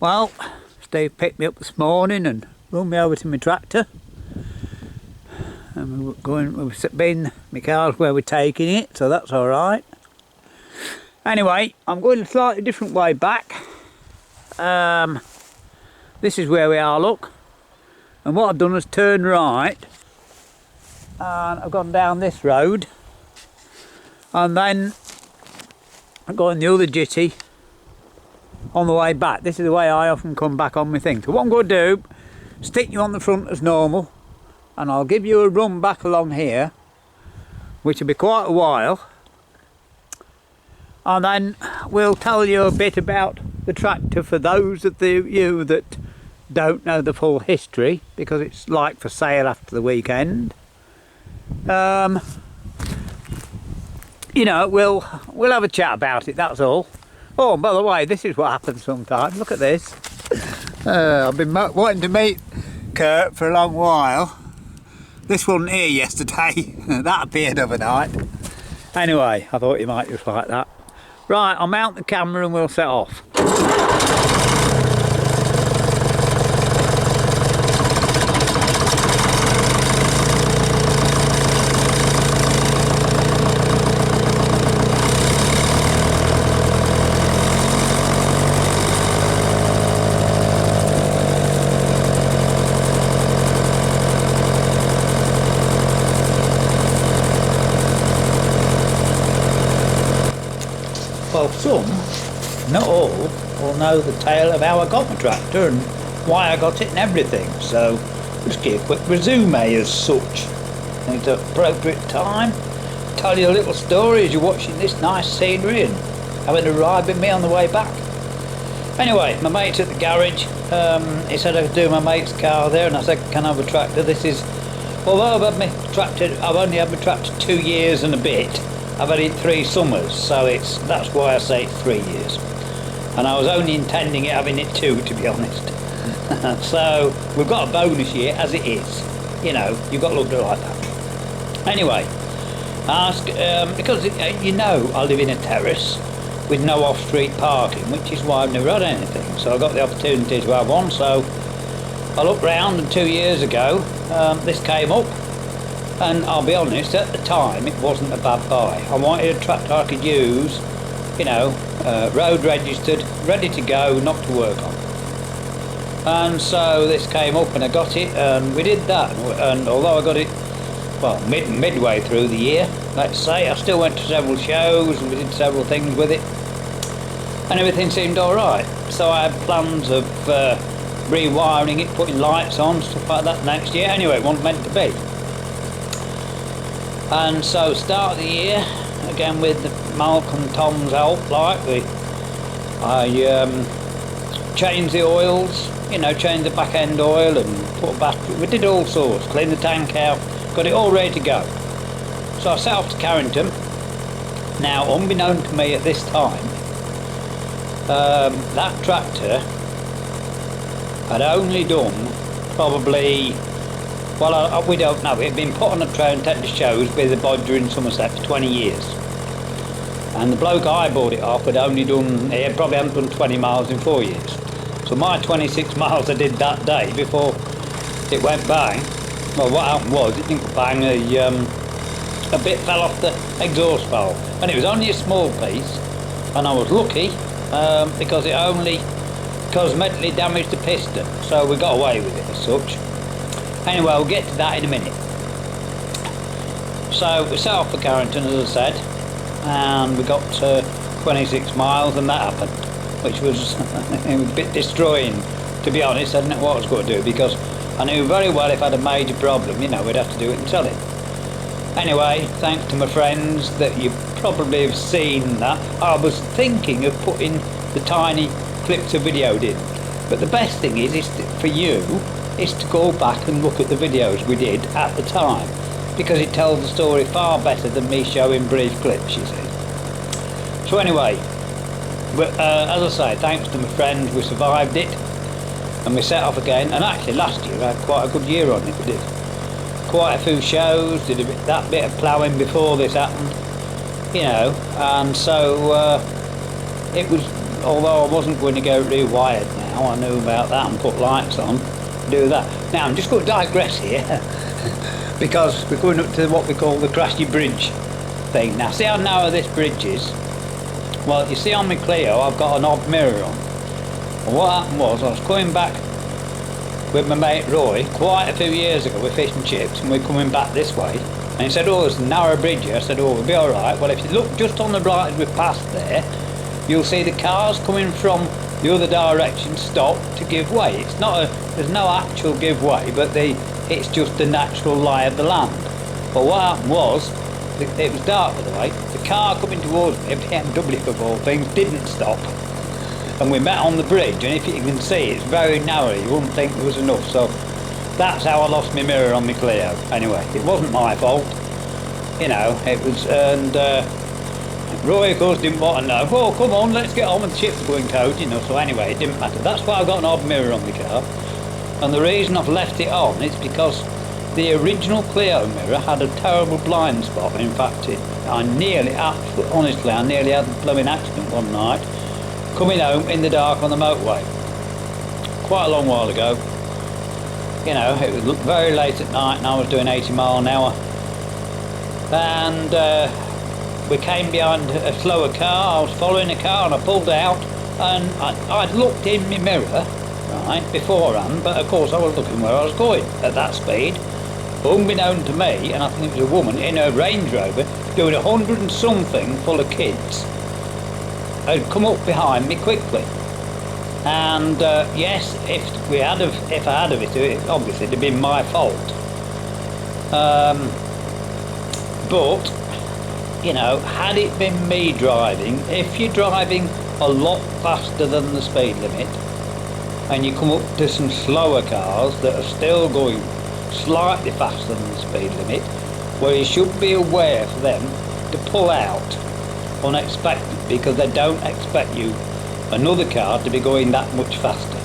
Well, Steve picked me up this morning and run me over to my tractor. And we've been, my car's where we're taking it, so that's alright. Anyway, I'm going a slightly different way back. This is where we are, look. And what I've done is turn right. And I've gone down this road. And then I'm going the other jitty on the way back. This is the way I often come back on my thing. So what I'm going to do, stick you on the front as normal, and I'll give you a run back along here, which will be quite a while, and then we'll tell you a bit about the tractor for those of you that don't know the full history, because it's like for sale after the weekend. You know, we'll have a chat about it, that's all. Oh, and by the way, this is what happens sometimes. Look at this. I've been wanting to meet Kurt for a long while. This wasn't here yesterday. That appeared overnight. Anyway, I thought you might just like that. Right, I'll mount the camera and we'll set off. Well, some, not all, will know the tale of how I got my tractor and why I got it and everything, so just give a quick resume as such. And at the appropriate time, tell you a little story as you're watching this nice scenery and having a ride with me on the way back. Anyway, my mate's at the garage. He said I could do my mate's car there, and I said, can I have a tractor? This is, although I've only had my tractor 2 years and a bit, I've had it 3 summers, so that's why I say it's 3 years. And I was only intending having it 2, to be honest. So we've got a bonus year as it is. You know, you've got to look at it like that. Anyway, because you know I live in a terrace with no off-street parking, which is why I've never had anything. So I got the opportunity to have one. So I looked round, and 2 years ago this came up. And I'll be honest, at the time it wasn't a bad buy. I wanted a tractor I could use, you know, road registered, ready to go, not to work on. And so this came up and I got it, and we did that. And although I got it, well, midway through the year, let's say, I still went to several shows and we did several things with it. And everything seemed alright. So I had plans of rewiring it, putting lights on, stuff like that next year. Anyway, it wasn't meant to be. And so start of the year, again with Malcolm Tom's help, I changed the oils, you know, changed the back end oil and put a battery, we did all sorts, cleaned the tank out, got it all ready to go. So I set off to Carrington. Now, unbeknown to me at this time, that tractor had only done probably, well, we don't know, it had been put on a train and taken to shows with the Bodger in Somerset for 20 years. And the bloke I bought it off had only done, he probably hadn't done 20 miles in 4 years. So my 26 miles I did that day before it went bang. Well, what happened was, it didn't bang, a bit fell off the exhaust valve. And it was only a small piece, and I was lucky because it only cosmetically damaged the piston. So we got away with it as such. Anyway, we'll get to that in a minute. So we set off for Carrington, as I said, and we got to 26 miles and that happened, which was, it was a bit destroying, to be honest. I didn't know what I was going to do, because I knew very well if I had a major problem, you know, we'd have to do it and sell it. Anyway, thanks to my friends that you probably have seen that, I was thinking of putting the tiny clips of video in, but the best thing is for you is to go back and look at the videos we did at the time, because it tells the story far better than me showing brief clips, you see. So anyway, as I say, thanks to my friends, we survived it, and we set off again. And actually last year I had quite a good year on it. We did quite a few shows, did that bit of ploughing before this happened, you know, and so it was, although I wasn't going to go rewired now, now. I knew about that and put lights on, do that. Now I'm just going to digress here because we're going up to what we call the Crashy Bridge thing. Now see how narrow this bridge is? Well, you see on my Clio I've got an odd mirror on. And what happened was I was coming back with my mate Roy quite a few years ago with fish and chips, and we're coming back this way, and he said, oh, there's a narrow bridge here. I said, oh, we'll be alright. Well, if you look just on the right as we passed there, you'll see the cars coming from the other direction stop to give way. It's not there's no actual give way, but it's just the natural lie of the land. But what happened was, it was dark by the way, the car coming towards me, a BMW of all things, didn't stop. And we met on the bridge, and if you can see, it's very narrow, you wouldn't think there was enough. So that's how I lost my mirror on my Clio. Anyway, it wasn't my fault, you know, it was, and Roy of course didn't want to know, oh come on, let's get on with the chips going cold, you know. So anyway, it didn't matter. That's why I've got an odd mirror on my car, and the reason I've left it on is because the original Clio mirror had a terrible blind spot. In fact, I nearly had a blooming accident one night coming home in the dark on the motorway quite a long while ago. You know, it was very late at night and I was doing 80 mile an hour, and we came behind a slower car. I was following a car and I pulled out, and I'd looked in my mirror right beforehand, but of course I was looking where I was going at that speed. Unbeknown to me, and I think it was a woman in her Range Rover doing 100 and something full of kids, had come up behind me quickly. And yes, if I had of it, obviously it'd have been my fault. But you know, had it been me driving, if you're driving a lot faster than the speed limit and you come up to some slower cars that are still going slightly faster than the speed limit, well, you should be aware for them to pull out unexpected, because they don't expect another car to be going that much faster.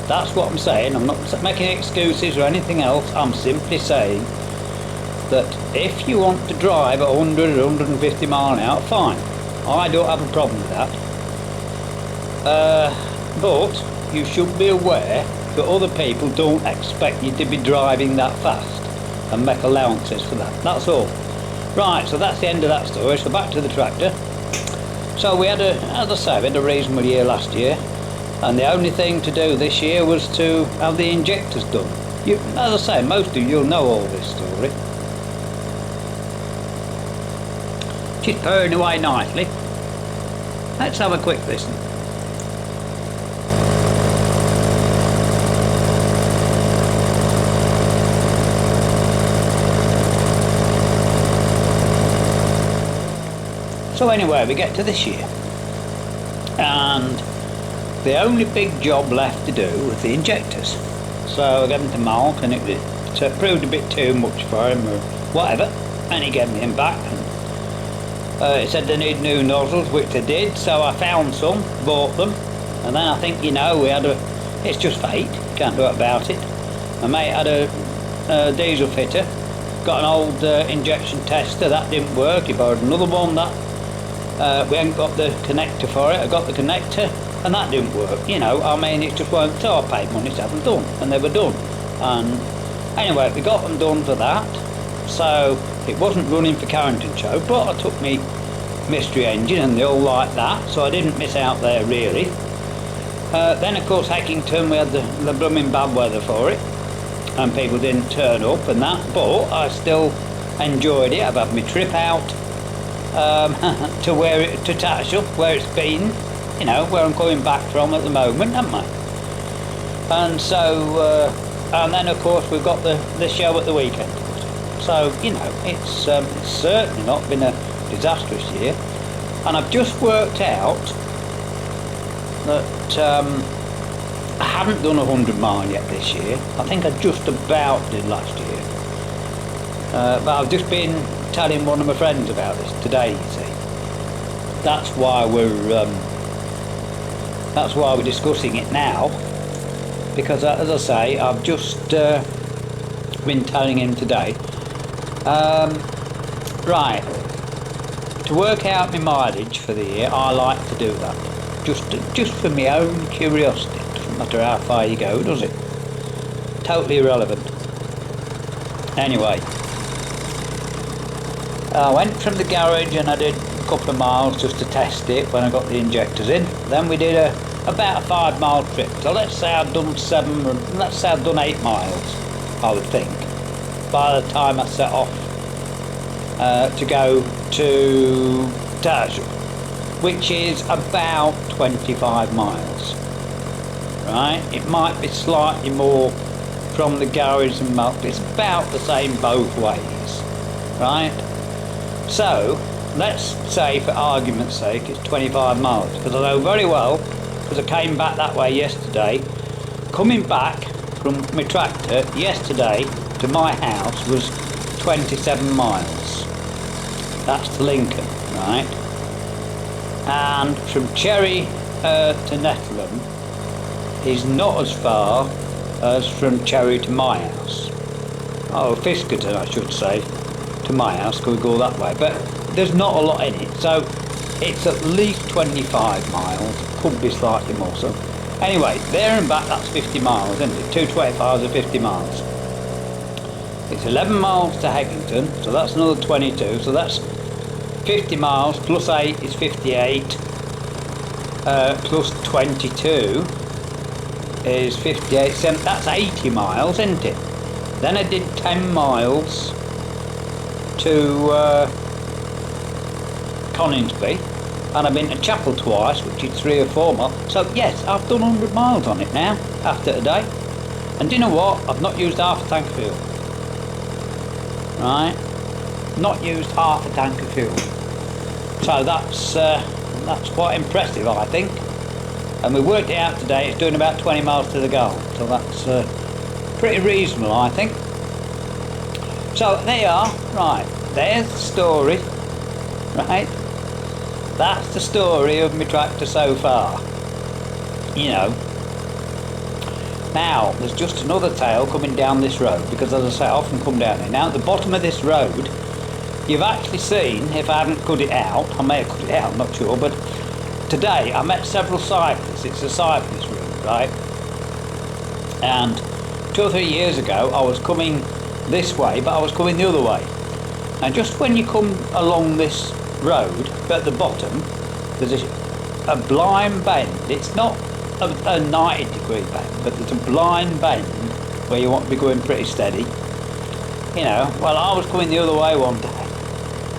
That's what I'm saying. I'm not making excuses or anything else. I'm simply saying that if you want to drive at 100 or 150 mile an hour, fine. I don't have a problem with that. But you should be aware that other people don't expect you to be driving that fast, and make allowances for that. That's all. Right, so that's the end of that story. So back to the tractor. So we had as I say, we had a reasonable year last year, and the only thing to do this year was to have the injectors done. As I say, most of you'll know all this story. She's purring away nicely. Let's have a quick listen. So anyway, we get to this year, and the only big job left to do was the injectors. So I gave them to Mark, and it proved a bit too much for him or whatever, and he gave me them back, and he said they need new nozzles, which they did. So I found some, bought them, and then I think, you know, it's just fate, can't do it about it. My mate had a diesel fitter, got an old injection tester, that didn't work. He borrowed another one, we hadn't got the connector for it. I got the connector and that didn't work. You know, I mean, it just weren't. So I paid money to have them done, and they were done. And anyway, we got them done for that. So it wasn't running for Carrington Show, but I took me mystery engine and they all like that, so I didn't miss out there really. Then of course Hackington, we had the blooming bad weather for it, and people didn't turn up and that, but I still enjoyed it. I've had my trip out to Tatchell, where it's been, you know, where I'm coming back from at the moment, haven't I? And so, and then of course we've got the show at the weekend. So, you know, it's certainly not been a disastrous year. And I've just worked out that I haven't done 100 mile yet this year. I think I just about did last year. But I've just been telling one of my friends about this today, you see. That's why we're discussing it now, because as I say, I've just been telling him today. Right, to work out my mileage for the year, I like to do that just for my own curiosity. It doesn't matter how far you go, does it? Totally irrelevant. Anyway, I went from the garage and I did a couple of miles just to test it when I got the injectors in. Then we did about a 5 mile trip. So let's say I'd done 8 miles, I would think, by the time I set off to go to Taj, which is about 25 miles. Right? It might be slightly more from the garage and Malta. It's about the same both ways. Right? So, let's say for argument's sake it's 25 miles, because I know very well, because I came back that way yesterday, coming back from my tractor yesterday to my house was 27 miles. That's to Lincoln, right? And from Cherry to Netherland is not as far as from Cherry to my house. Oh, Fiskerton I should say. To my house, could we go that way, but there's not a lot in it, so it's at least 25 miles, could be slightly more. So anyway, there and back, that's 50 miles, isn't it? 225 is 50 miles. It's 11 miles to Heggington, so that's another 22, so that's 50 miles plus 8 is 58, plus 22 is 58, so that's 80 miles, isn't it? Then I did 10 miles to Coningsby, and I've been to Chapel twice, which is 3 or 4 miles. So yes, I've done 100 miles on it now after today. And do you know what? I've not used half a tank of fuel. Right? Not used half a tank of fuel. So that's quite impressive, I think. And we worked it out today. It's doing about 20 miles to the goal. So that's pretty reasonable, I think. So there you are, right, there's the story, right, that's the story of my tractor so far, you know. Now, there's just another tale coming down this road, because as I say, I often come down here. Now, at the bottom of this road, you've actually seen, if I hadn't cut it out, I may have cut it out, I'm not sure, but today I met several cyclists. It's a cyclist route, right, and 2 or 3 years ago, I was coming this way, but I was coming the other way. And just when you come along this road, at the bottom, there's a blind bend. It's not a 90-degree bend, but there's a blind bend where you want to be going pretty steady. You know, well, I was coming the other way one day,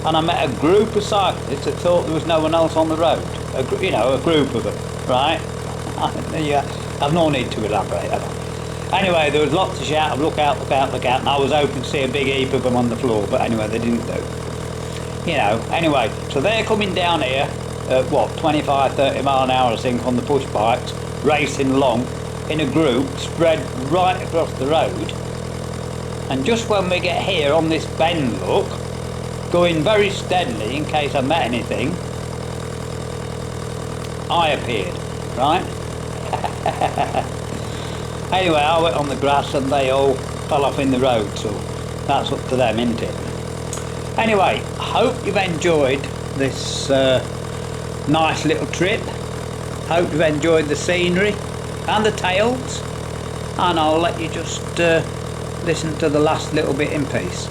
and I met a group of cyclists that thought there was no one else on the road. You know, a group of them, right? Yeah, I've no need to elaborate, have I? Anyway, there was lots of shout of look out, look out, look out, and I was hoping to see a big heap of them on the floor, but anyway, they didn't do. You know, anyway, so they're coming down here at what, 25, 30 mile an hour I think on the push bikes, racing along in a group spread right across the road, and just when we get here on this bend, look, going very steadily in case I met anything, I appeared, right? Anyway, I went on the grass and they all fell off in the road, so that's up to them, isn't it? Anyway, I hope you've enjoyed this nice little trip. Hope you've enjoyed the scenery and the tales, and I'll let you just listen to the last little bit in peace.